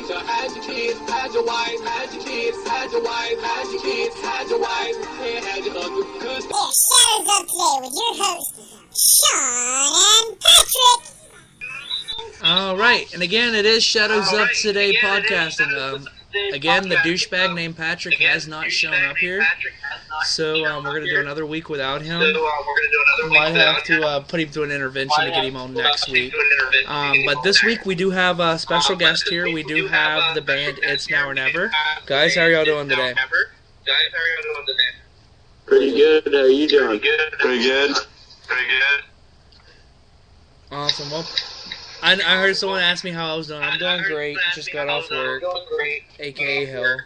So had your kids, had your wife, had your kids, had your wife, had your kids, had your wife, and had your husband. It's Shadows Up Today with your hosts, Sean and Patrick. Alright, and again, it is Shadows Up Today podcasting. Again, the douchebag named Patrick has not shown up here, so we're going to do another week without him. Might have to put him through an intervention to get him on next week. But this week we do have a special guest here. We do have the band It's Now or Never. Guys, how are y'all doing today? Pretty good. How are you doing? Pretty good. Awesome. Well, I heard someone ask me how I was doing. I'm doing great. Just got off work, aka hell.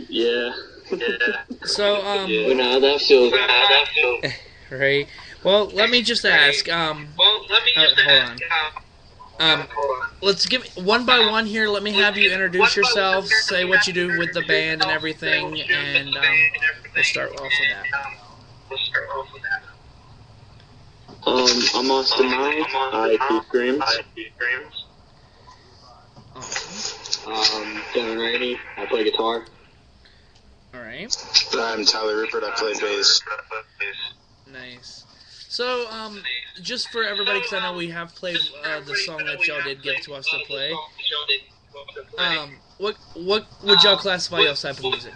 Yeah. So, You know, that feels right. Well, let me just ask. Hold on. Let's give one by one here. Let me have you introduce yourself, say what you do with the band and everything, and we'll start off with that. I'm Austin Miles. I do screams. Kevin Rainey. I play guitar. All right. I'm Tyler Rupert. I play bass. Nice. So, just for everybody, because I know we have played the song that y'all did give to us to play. What would y'all classify y'all's type of music?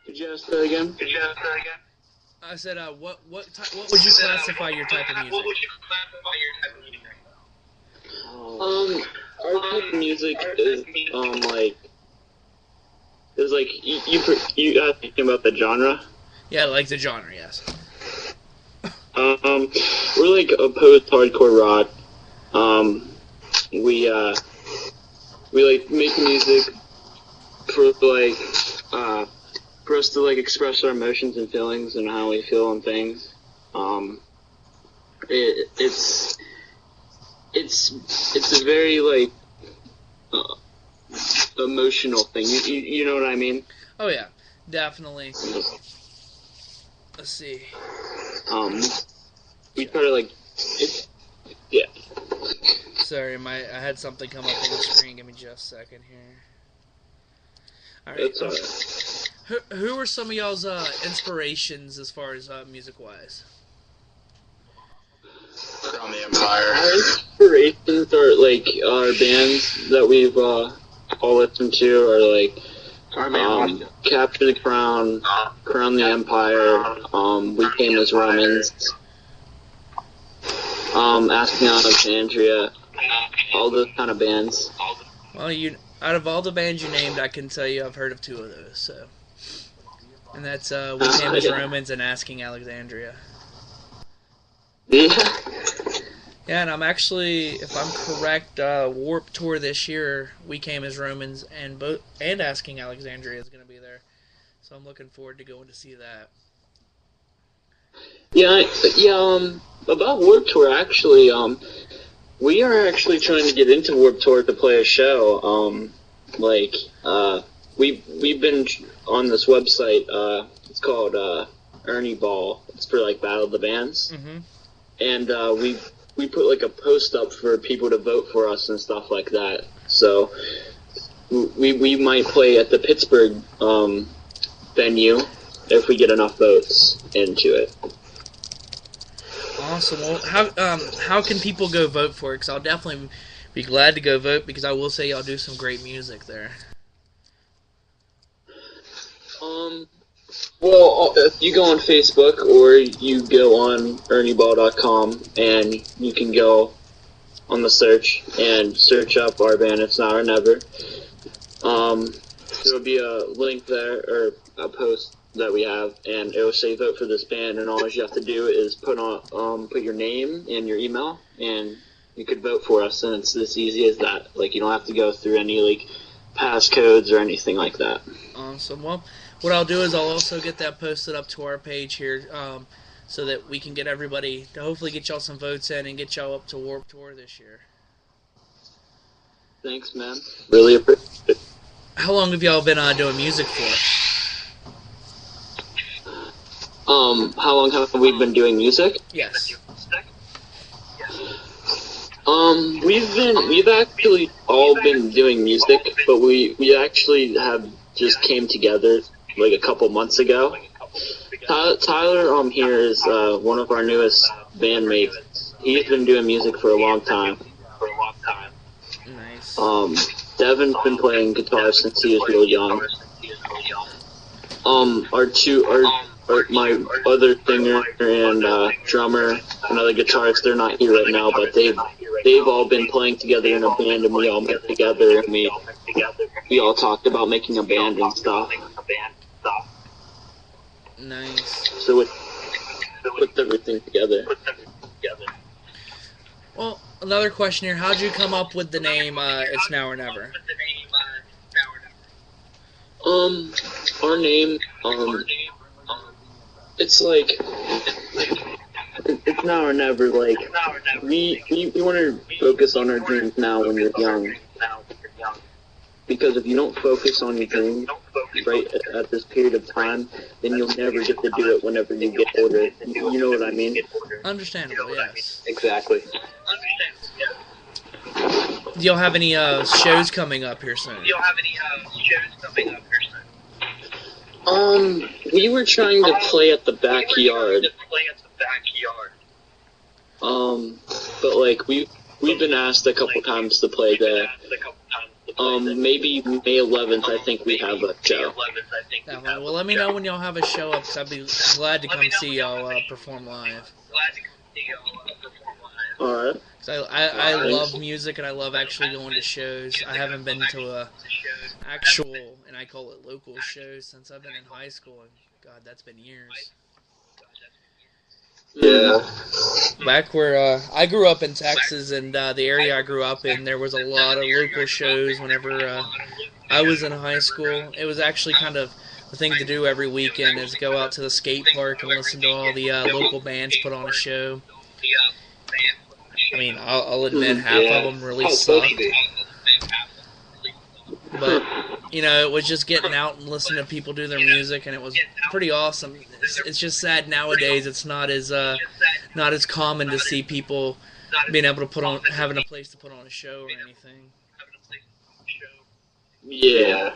Could you ask that again? I said, what would you classify your type of music? Our type of music is you asking about the genre? Yeah, like the genre, yes. We're like a post-hardcore rock. We like make music for us to like express our emotions and feelings and how we feel on things. It's a very like emotional thing. You know what I mean? Oh yeah, definitely. Let's see. We try to like, yeah. Sorry, I had something come up on the screen. Give me just a second here. All right. That's all right. Who are some of y'all's inspirations as far as music-wise? From the Empire. Our inspirations are like our bands that we've all listened to are like Capture the Crown, Crown the Empire, We Came as Romans, Asking Alexandria, all those kind of bands. Well, out of all the bands you named, I can tell you I've heard of two of those. So, and that's We Came as Romans and Asking Alexandria. Yeah. Yeah, and I'm actually, if I'm correct, Warped Tour this year, We Came as Romans and Asking Alexandria is going to be there. So I'm looking forward to going to see that. Yeah. About Warped Tour, actually, we are actually trying to get into Warped Tour to play a show. We've been on this website. It's called Ernie Ball. It's for like Battle of the Bands, and we put like a post up for people to vote for us and stuff like that. So we might play at the Pittsburgh venue if we get enough votes into it. Awesome. Well, how can people go vote for it? Because I'll definitely be glad to go vote, because I will say y'all do some great music there. Well, if you go on Facebook or you go on ernieball.com and you can go on the search and search up our band, It's Now or Never. There'll be a link there or a post that we have, and it will say vote for this band, and all you have to do is put your name and your email, and you could vote for us, and it's as easy as that. Like, you don't have to go through any like passcodes or anything like that. Awesome. Well, what I'll do is I'll also get that posted up to our page here, so that we can get everybody to hopefully get y'all some votes in and get y'all up to Warped Tour this year. Thanks, man. Really appreciate it. How long have y'all been doing music for? How long have we been doing music? Yes. We've actually all been doing music, but we actually have just came together like a couple months ago. Tyler here is one of our newest bandmates. He's been doing music for a long time. Nice. Devin's been playing guitar since he was real young. My other singer and drummer and other guitarist, they're not here right now, but they've all been playing together in a band, and we all met together, and we all talked about making a band and stuff. Nice. So we put everything together. Well, another question here. How'd you come up with the name It's Now or Never? Our name, it's like, it's now or never. Like, we want to focus on our dreams now when you're young. Because if you don't focus on your dreams right at this period of time, then you'll never get to do it whenever you get older. You know what I mean? Understandable, yes. Exactly. Do y'all have any shows coming up here soon? We were trying to play at the backyard. But like we've been asked a couple times to play there. Maybe May 11th, I think we have a show. Definitely. Well, let me know when y'all have a show up, because I'd be glad to come see y'all perform live. Alright. I love music, and I love actually going to shows. I haven't been to a actual, and I call it local shows, since I've been in high school, and God, that's been years. Yeah. Back where I grew up in Texas, and the area I grew up in, there was a lot of local shows whenever I was in high school. It was actually kind of the thing to do every weekend, is go out to the skate park and listen to all the local bands put on a show. I mean, I'll admit half of them really sucked. But, you know, it was just getting out and listening to people do their music, and it was pretty awesome. It's just sad nowadays it's not as common to see people being able to having a place to put on a show or anything. Yeah.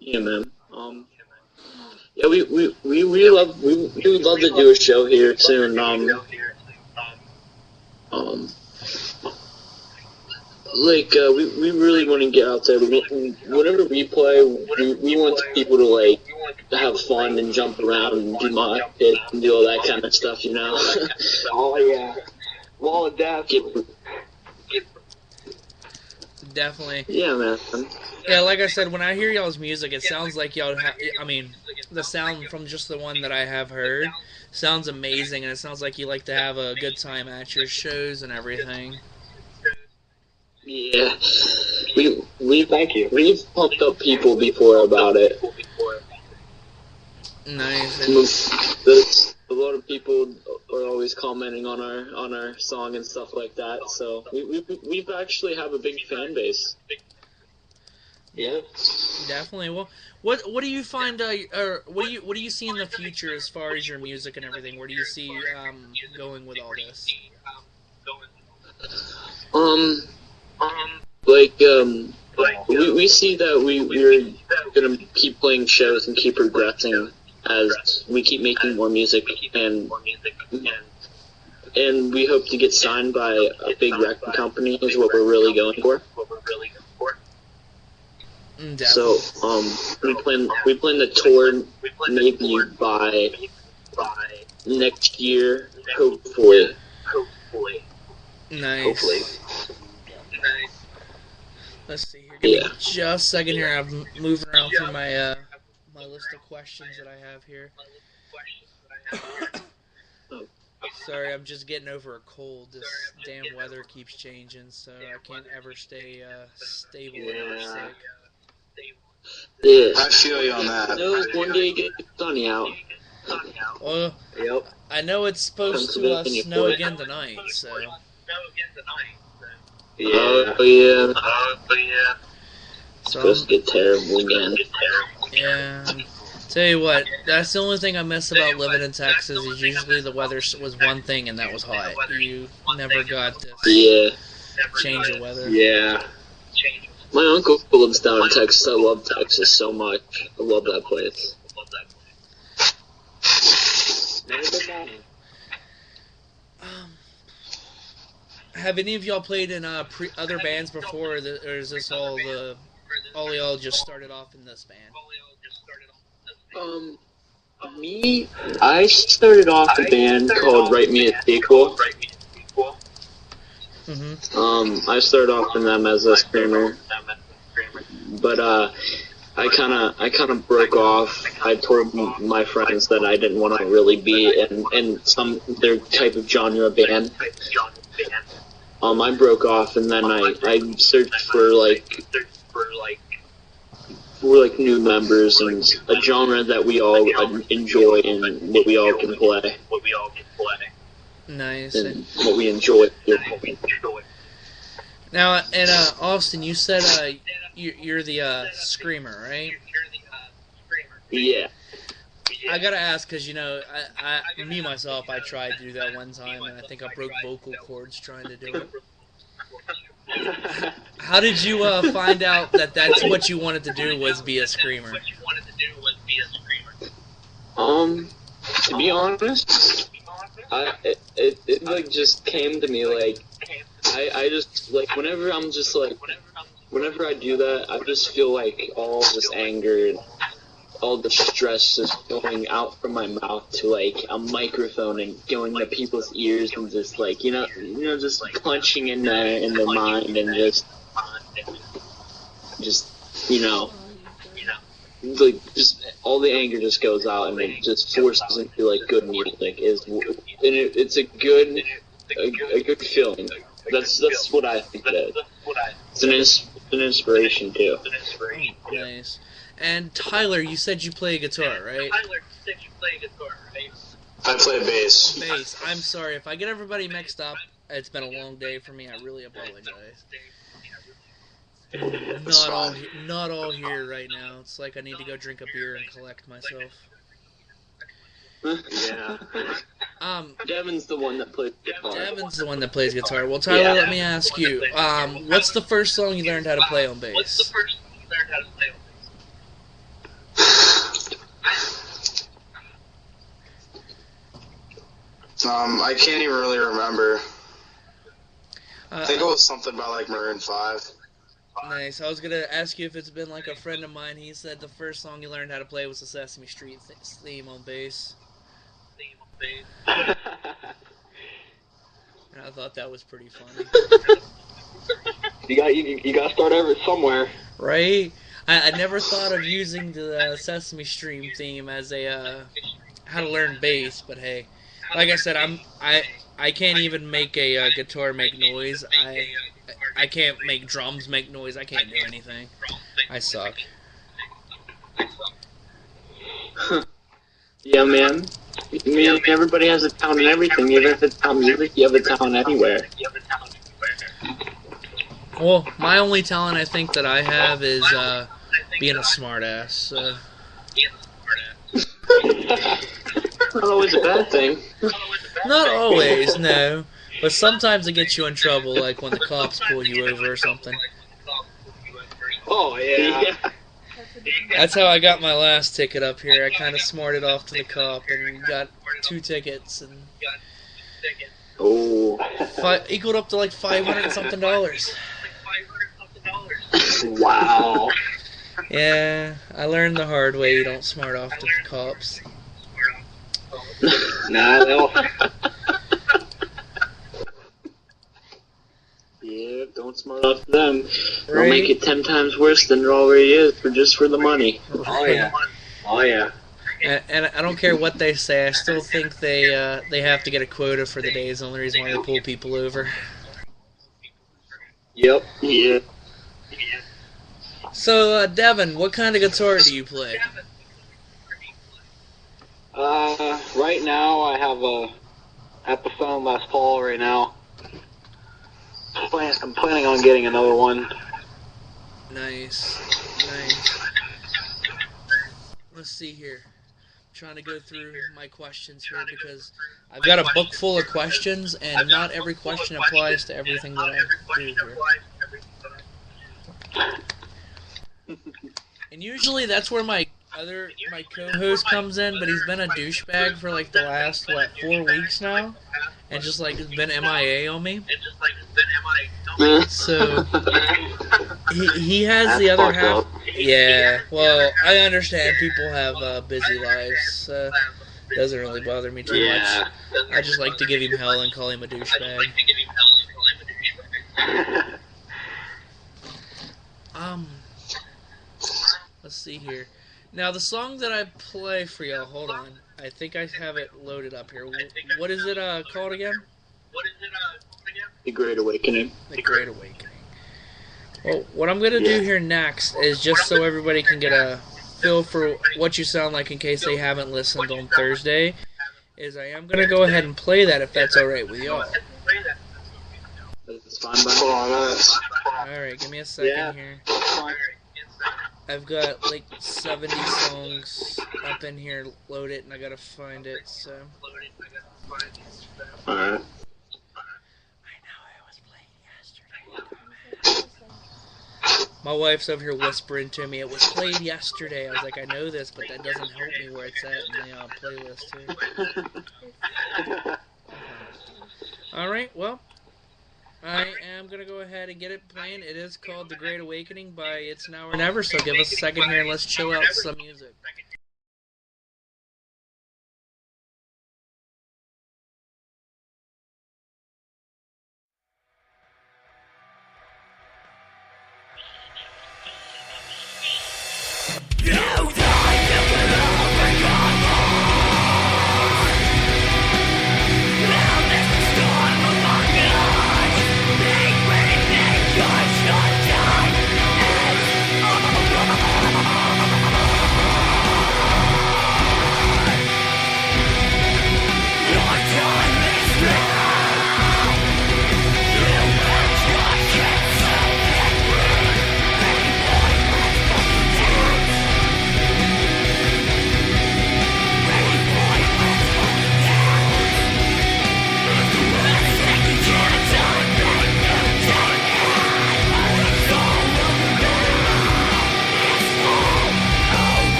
Yeah, man. Yeah, we would love to do a show here soon. We really want to get out there. Whenever we play, we want people to like have fun and jump around and do mosh pits and do all that kind of stuff, you know. Oh yeah, wall of death. Definitely. Yeah, man. Yeah, like I said, when I hear y'all's music, it sounds like y'all have, I mean, the sound from just the one that I have heard sounds amazing, and it sounds like you like to have a good time at your shows and everything. Yeah. Thank you. We've pumped up people before about it. Nice. A lot of people are always commenting on our song and stuff like that, so we've actually have a big fan base. Yeah. Definitely. Well, what do you find? Or what do you see in the future as far as your music and everything? Where do you see going with all this? We see that we're gonna keep playing shows and keep progressing as we keep making more music, and we hope to get signed by a big record company is what we're really going for. So we plan to tour maybe by next year, hopefully. Nice. Hopefully. Let's see here. Give me just a second here. I'm moving around through my my list of questions that I have here. Sorry, I'm just getting over a cold. This damn weather keeps changing, so I can't ever stay stable whenever sick. Yeah. I feel you on that. One day get sunny out. Well, Yep. I know it's supposed to snow again tonight, so. Yeah. Oh yeah. So Supposed to get terrible again. yeah. Tell you what, that's the only thing I miss about living in Texas is usually the weather was one thing and that was hot. You never got this change of weather. Yeah. My uncle lives down in Texas. I love Texas so much. I love that place. Never been down. Have any of y'all played in other bands before, or is this all y'all just started off in this band? Me, I started off a band called Write Me a Sequel. I started off in them as a screamer, but I kind of broke off. I told my friends that I didn't want to really be in their type of genre band. I broke off, and then I searched for new members and a genre that we all enjoy and what we all can play. Nice. And what we enjoy. Now, and Austin, you said you're the screamer, right? Yeah. I gotta ask, because, myself, I tried to do that one time, and I think I broke vocal cords trying to do it. How did you find out that that's what you wanted to do, was be a screamer? To be honest, it just came to me, I just, whenever I do that, I just feel like all this anger and all the stress is going out from my mouth to a microphone and going to people's ears and just just punching in their mind and just all the anger just goes out and it just forces into good music it's a good feeling. That's what I think it is. It's an inspiration too. Nice. And Tyler, you said you play guitar, right? I play bass. Bass. I'm sorry if I get everybody mixed up. It's been a long day for me. I really apologize. Not all here right now. It's like I need to go drink a beer and collect myself. Yeah. Devin's the one that plays guitar. Well, Tyler, let me ask you. What's the first song you learned how to play on bass? I can't even really remember. I think it was something about Maroon 5. Nice. I was gonna ask you if it's been a friend of mine. He said the first song he learned how to play was the Sesame Street theme on bass. And I thought that was pretty funny. You got to start over somewhere, right? I never thought of using the Sesame Street theme as a how to learn bass, but hey, like I said, I can't even make a guitar make noise. I can't make drums make noise. I can't do anything. I suck. Yeah, man. Everybody has a talent in everything. Even if it's not music, you have a talent anywhere. Well, my only talent I think that I have is being a smartass. Not always a bad thing. Not always, no. But sometimes it gets you in trouble, like when the cops pull you over or something. Oh, yeah. That's how I got my last ticket up here. I kind of smarted off to the cop and got 2 tickets and equaled up to $500 and something. Wow. Yeah, I learned the hard way. You don't smart off to the cops. Nah, yeah, don't smart off them. They'll make it 10 times worse than it already is for the money. Right. Oh yeah. And I don't care what they say. I still think they have to get a quota for the day. Is the only reason why they pull people over. Yep. Yeah. So, Devin, what kind of guitar do you play? Right now I have a Epiphone Les Paul right now. I'm planning on getting another one. Nice. let's see here. I'm trying to go through my questions here because I've got a book full of questions, and not every question applies to everything that I do here. And usually that's where my co-host comes in, but he's been a douchebag for like the last 4 weeks now, and just like has been MIA on me. So he has the other half. Yeah, well, I understand people have busy lives. Doesn't really bother me too much. I just like to give him hell and call him a douchebag. Let's see here. Now, the song that I play for y'all, hold on. I think I have it loaded up here. What is it called again? The Great Awakening. The Great Awakening. Well, what I'm going to do here next is just so everybody can get a feel for what you sound like in case they haven't listened on Thursday, is I am going to go ahead and play that if that's alright with y'all. That's fine by me. Alright, give me a second here. I've got like 70 songs up in here loaded, and I gotta find it, so. Alright. I know I was playing yesterday. My wife's over here whispering to me, it was played yesterday. I was like, I know this, but that doesn't help me where it's at in the playlist here. Alright, well. I am going to go ahead and get it playing. It is called The Great Awakening by It's Now or Never, so give us a second here and let's chill out some music.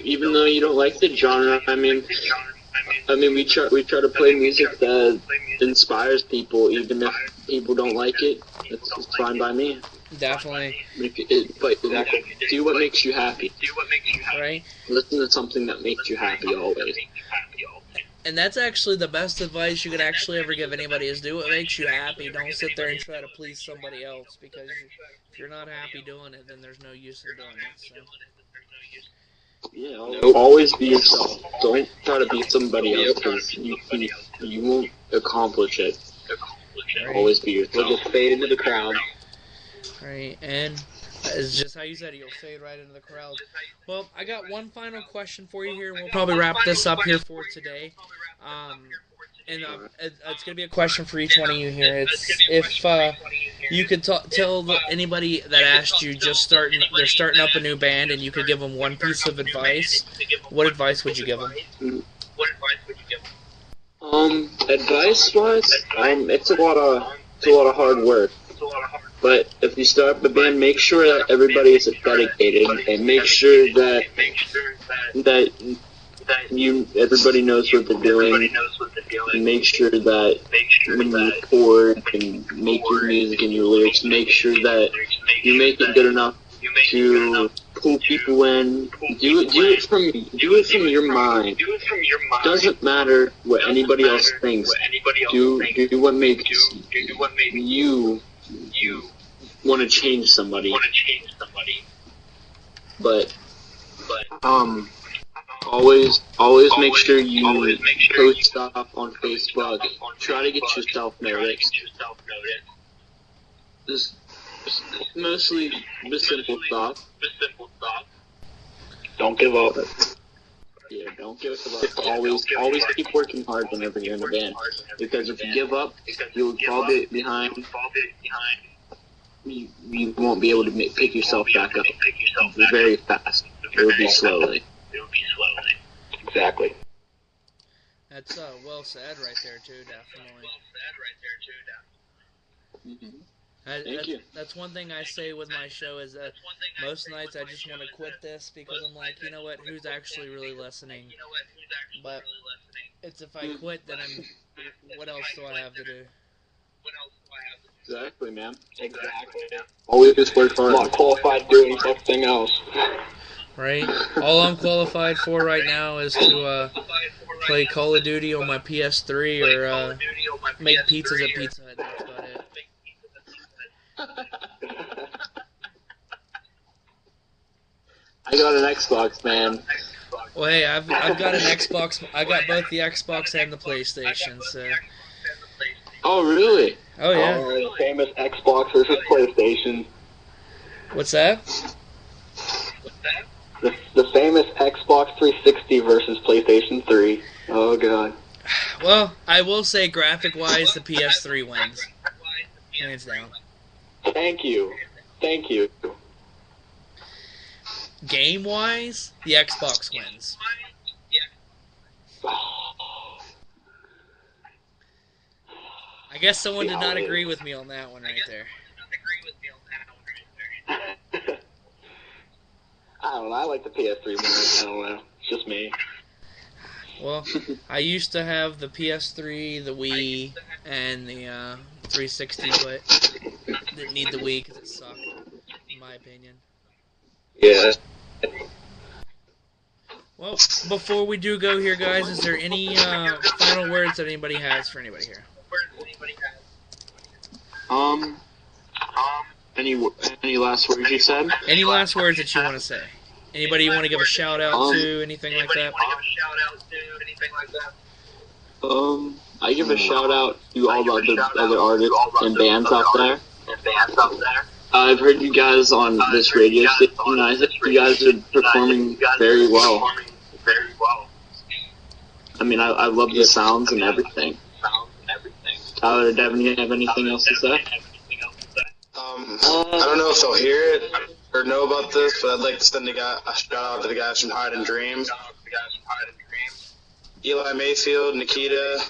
even though you don't like the genre, I mean, we try to play music that inspires people, even if people don't like it. It's fine by me. Definitely. But do what makes you happy. Right. Listen to something that makes you happy always. And that's actually the best advice you could actually ever give anybody is do what makes you happy. Don't sit there and try to please somebody else, because if you're not happy doing it, then there's no use in doing it. So. Yeah, always be yourself. Don't try to be somebody else, because you won't accomplish it. Right. Always be yourself. You'll just fade into the crowd. Right, and it's just how you said it, you'll fade right into the crowd. Well, I got one final question for you here, and we'll probably wrap this up here for today. It's going to be a question for each one of you here. It's if you could tell anybody that asked you they're starting up a new band, and you could give them one piece of advice, what advice would you give them? Advice-wise, it's a lot of hard work. But if you start up a band, make sure that everybody is dedicated, and make sure that everybody knows what they're doing. And make sure that when you record and make your music and your lyrics, make sure that you make it good enough to pull people in. Do it from your mind. Doesn't matter what anybody else thinks. Do what makes you want to change somebody. But always make sure you post stuff on Facebook. Try to get yourself noticed. Just mostly the simple stuff. Don't give up. Yeah, don't give up. Always keep working hard whenever you're in a band. Because if you give up, you'll fall behind. You won't be able to pick yourself back up very fast. It will be slowly. Exactly. That's well said right there, too, definitely. Mm-hmm. Thank you. That's one thing I say with my show is that most nights I just want to quit this because I'm like, you know what, who's actually really listening? But it's if I quit, then what else do I have to do? Exactly, man. Exactly. Always just work hard. I'm not qualified doing anything else. Right? All I'm qualified for right now is to play Call of Duty on my PS3 or make pizzas at Pizza Hut. That's about it. I got an Xbox, man. Well, hey, I've got an Xbox. I got both the Xbox and the PlayStation. So. Oh, really? Oh, yeah. The famous Xbox versus PlayStation. What's that? The famous Xbox 360 versus PlayStation 3. Oh, God. Well, I will say, graphic-wise, the PS3 wins. Hands down. Thank you. Game-wise, the Xbox wins. I guess someone did not agree with me on that one right there. I don't know. I like the PS3 more. I don't know. It's just me. Well, I used to have the PS3, the Wii, and the 360, but didn't need the Wii because it sucked, in my opinion. Yeah. Well, before we do go here, guys, is there any final words that anybody has for anybody here? Any last words you said? Any last words that you want to say? Anybody you want to give a shout out to? Anything like that? I give a shout out to all the other artists and bands out there. I've heard you guys on this radio station, and I think you guys are performing very well. I mean, I love the sounds and everything. Tyler, Devin, you have anything else to say? I don't know if they'll hear it or know about this, but I'd like to send a shout out to the guys from Hide and Dream. Eli Mayfield, Nikita,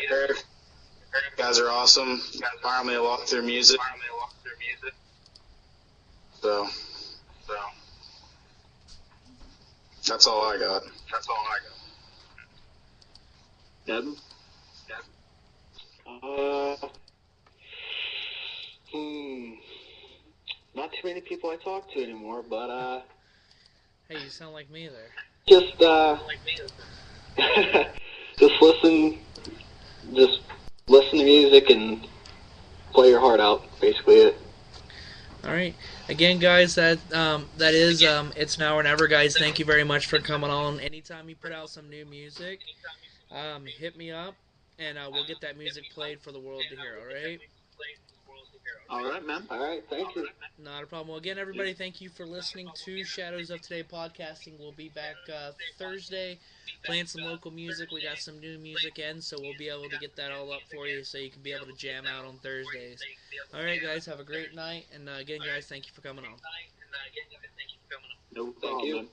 Eric. You guys are awesome. Inspire me a lot through music. So. That's all I got. Devin? Not too many people I talk to anymore, but Hey, you sound like me there. just just listen to music and play your heart out. Basically, it. All right. Again, guys, that is it's now or never, guys. Thank you very much for coming on. Anytime you put out some new music, hit me up, and we'll get that music played for the world to hear. All right. All right, man. All right, thank you. Not a problem. Well, again, everybody, thank you for listening to Shadows of Today podcasting. We'll be back Thursday, playing some local music. We got some new music in, so we'll be able to get that all up for you, so you can be able to jam out on Thursdays. All right, guys, have a great night, and again, guys, thank you for coming on. No Thank problem, you. man.